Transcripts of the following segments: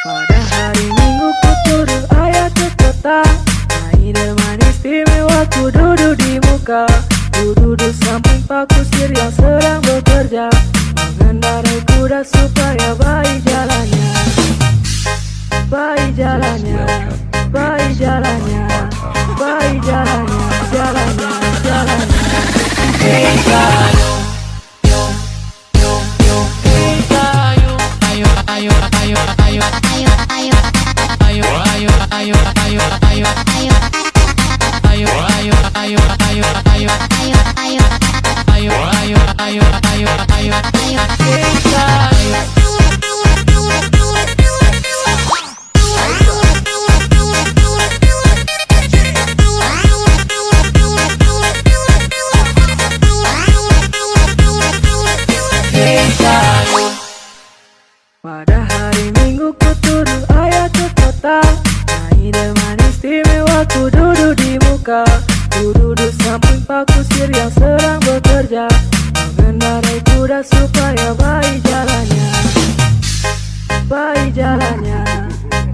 Pada hari Minggu ku turun ayah ke kota, minuman istimewa ku duduk di muka. Ku duduk samping Pak Kusir yang sedang bekerja, mengendarai kuda supaya baik jalannya. Baik jalannya, baik jalannya, baik jalannya, jalannya, jalannya. Pada hari Minggu ku turun ayah ke kota, minuman istimewa ku duduk di muka. Ku duduk samping Pak Kusir yang sedang bekerja, mengendarai kuda supaya baik jalannya. Baik jalannya,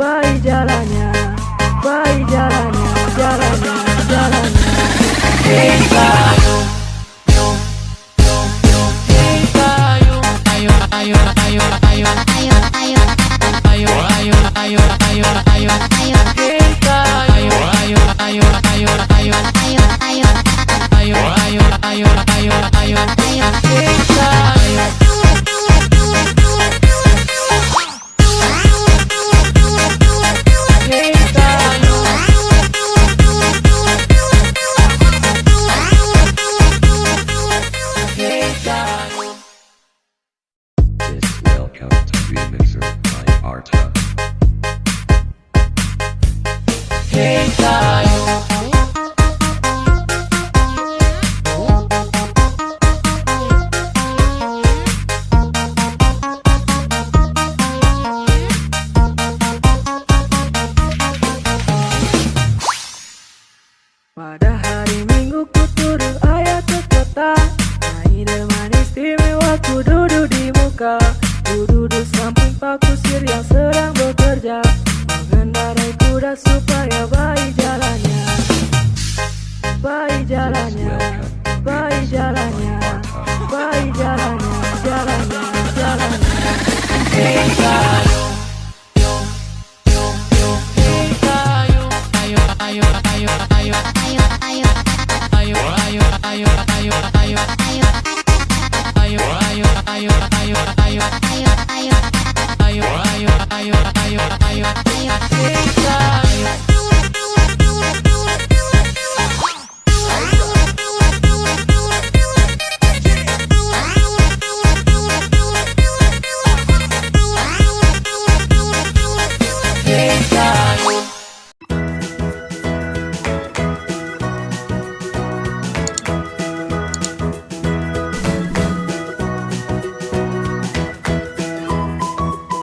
baik jalannya, baik jalannya, jalannya, jalannya. Welcome to Remixer by Arta. Pada hari Minggu ku turun ayah ke kota, minuman istimewa ku duduk di muka. Ku duduk samping Pak Kusir yang sedang bekerja, mengendarai kuda supaya baik jalannya. Baik jalannya, baik jalannya, baik jalannya, jalannya, jalannya. Hey,